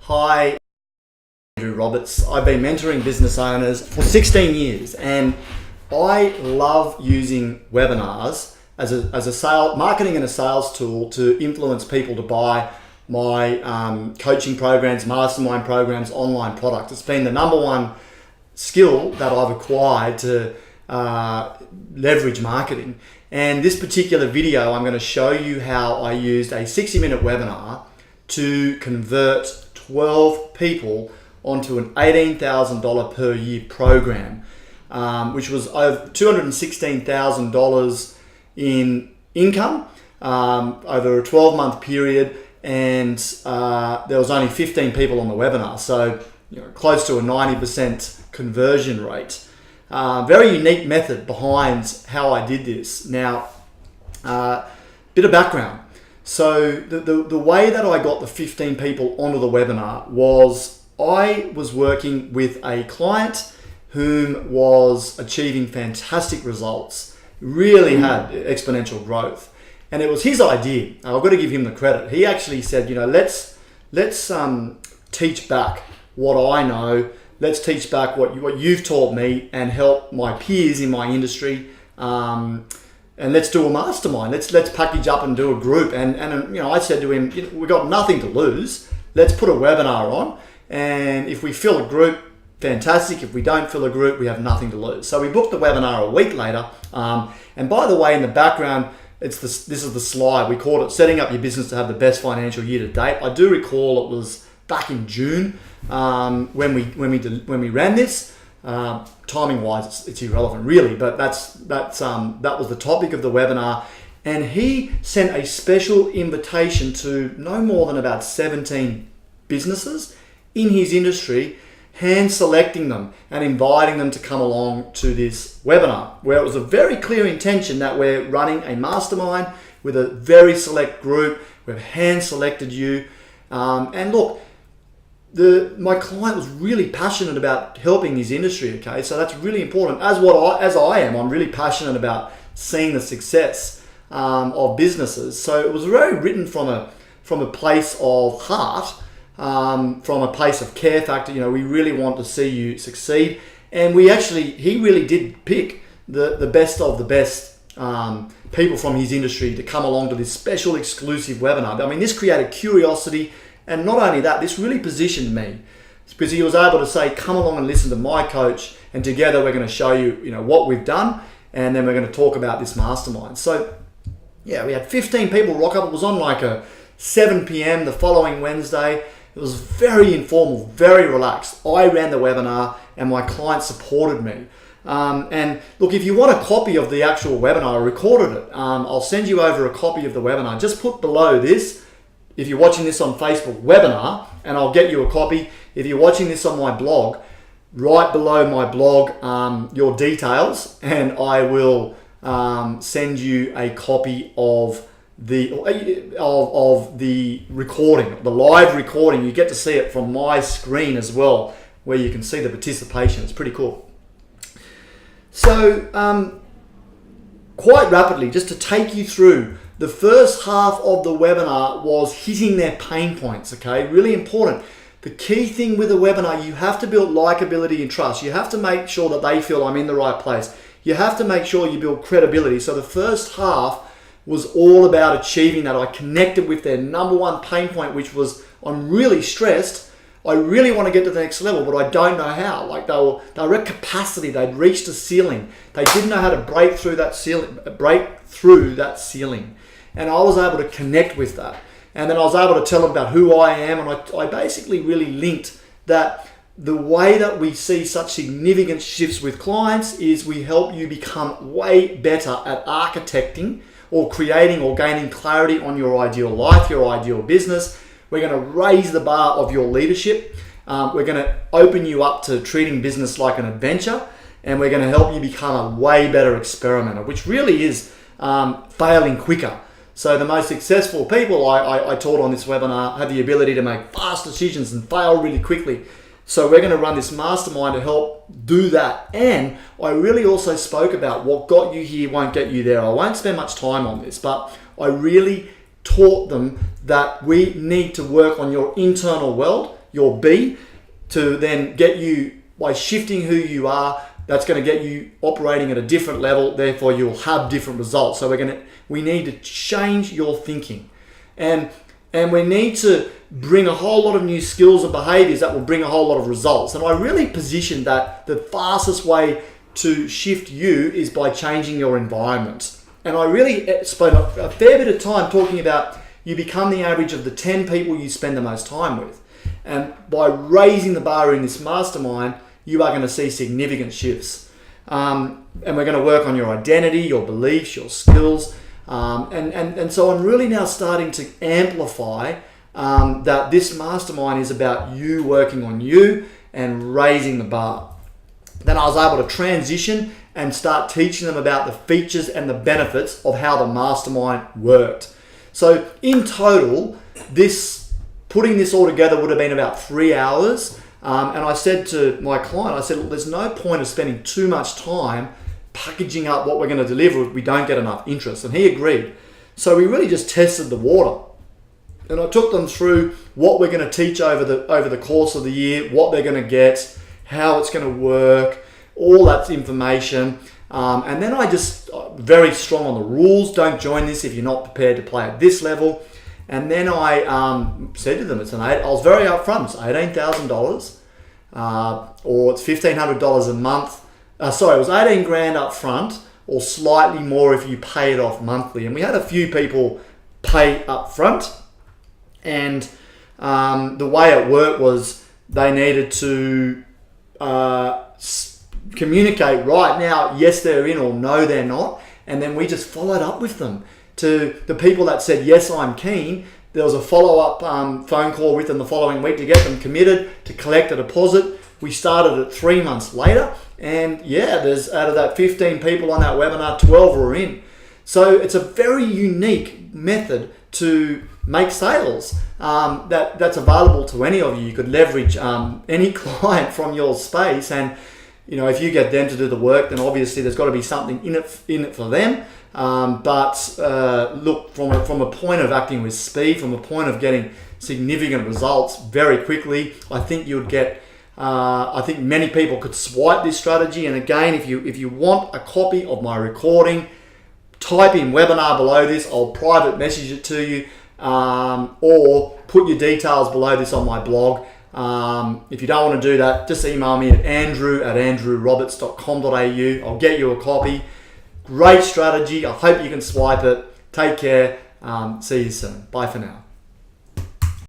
Hi, Andrew Roberts. I've been mentoring business owners for 16 years and I love using webinars as a marketing and a sales tool to influence people to buy my coaching programs, mastermind programs, online products. It's been the number one skill that I've acquired to leverage marketing. And this particular video, I'm going to show you how I used a 60-minute webinar to convert 12 people onto an $18,000 per year program, which was over $216,000 in income over a 12-month period, and there was only 15 people on the webinar, so close to a 90% conversion rate. Very unique method behind how I did this. Now, bit of background. So the way that I got the 15 people onto the webinar was I was working with a client whom was achieving fantastic results, really had exponential growth. And it was his idea. I've got to give him the credit. He actually said, let's teach back what I know. Let's teach back what you've taught me and help my peers in my industry. And let's do a mastermind. Let's package up and do a group. And I said to him, we've got nothing to lose. Let's put a webinar on. And if we fill a group, fantastic. If we don't fill a group, we have nothing to lose. So we booked the webinar a week later. And by the way, in the background, this is the slide. We called it Setting Up Your Business to Have the Best Financial Year to Date. I do recall it was back in June when we ran this. Timing wise, it's irrelevant really, but that was the topic of the webinar. And he sent a special invitation to no more than about 17 businesses in his industry, hand selecting them and inviting them to come along to this webinar, where it was a very clear intention that we're running a mastermind with a very select group. We've hand selected you, and look, my client was really passionate about helping his industry. Okay, so that's really important. As I am, I'm really passionate about seeing the success of businesses. So it was very written from a place of heart, from a place of care factor. We really want to see you succeed, and he really did pick the best of the best people from his industry to come along to this special exclusive webinar. I mean, this created curiosity. And not only that, this really positioned me because he was able to say, come along and listen to my coach, and together we're going to show you, what we've done, and then we're going to talk about this mastermind. So yeah, we had 15 people rock up. It was on like a 7 p.m. the following Wednesday. It was very informal, very relaxed. I ran the webinar and my client supported me. And look, if you want a copy of the actual webinar, I recorded it. I'll send you over a copy of the webinar. Just put below this, if you're watching this on Facebook, webinar, and I'll get you a copy. If you're watching this on my blog, right below my blog, your details, and I will send you a copy of the recording, the live recording. You get to see it from my screen as well, where you can see the participation. It's pretty cool. So quite rapidly, just to take you through, the first half of the webinar was hitting their pain points, okay? Really important. The key thing with a webinar, you have to build likability and trust. You have to make sure that they feel I'm in the right place. You have to make sure you build credibility. So the first half was all about achieving that. I connected with their number one pain point, which was, I'm really stressed. I really want to get to the next level, but I don't know how. Like they were at capacity. They'd reached a ceiling. They didn't know how to break through that ceiling. And I was able to connect with that. And then I was able to tell them about who I am. And I basically really linked that the way that we see such significant shifts with clients is we help you become way better at architecting or creating or gaining clarity on your ideal life, your ideal business. We're going to raise the bar of your leadership. We're going to open you up to treating business like an adventure. And we're going to help you become a way better experimenter, which really is failing quicker. So the most successful people I taught on this webinar have the ability to make fast decisions and fail really quickly. So we're going to run this mastermind to help do that. And I really also spoke about what got you here won't get you there. I won't spend much time on this, but I really taught them that we need to work on your internal world your B to then get you, by shifting who you are, that's going to get you operating at a different level. Therefore, you'll have different results. So we need to change your thinking, and we need to bring a whole lot of new skills and behaviors that will bring a whole lot of results. And I really positioned that the fastest way to shift you is by changing your environment. And I really spent a fair bit of time talking about you become the average of the 10 people you spend the most time with. And by raising the bar in this mastermind, you are going to see significant shifts. And we're going to work on your identity, your beliefs, your skills. And so I'm really now starting to amplify that this mastermind is about you working on you and raising the bar. Then I was able to transition and start teaching them about the features and the benefits of how the mastermind worked. So in total, putting this all together would have been about 3 hours. And I said to my client, I said, look, there's no point of spending too much time packaging up what we're going to deliver if we don't get enough interest. And he agreed. So we really just tested the water. And I took them through what we're going to teach over the course of the year, what they're going to get, how it's going to work, all that information. And then I just, very strong on the rules. Don't join this if you're not prepared to play at this level. And then I said to them, I was very upfront. It's $18,000 or it's $1,500 a month. It was 18 grand up front, or slightly more if you pay it off monthly. And we had a few people pay up front. And the way it worked was they needed to communicate right now, yes, they're in, or no, they're not. And then we just followed up with them. To the people that said, yes, I'm keen, there was a follow-up phone call with them the following week to get them committed, to collect a deposit. We started it 3 months later. And there's, out of that 15 people on that webinar, 12 were in. So it's a very unique method to make sales that's available to any of you. You could leverage any client from your space, and if you get them to do the work, then obviously there's got to be something in it for them. But look, from a point of acting with speed, from a point of getting significant results very quickly, I think you'd get. I think many people could swipe this strategy. And again, if you want a copy of my recording, type in webinar below this. I'll private message it to you, or put your details below this on my blog. If you don't want to do that, just email me at andrew@andrewroberts.com.au. I'll get you a copy. Great strategy. I hope you can swipe it. Take care. See you soon. Bye for now.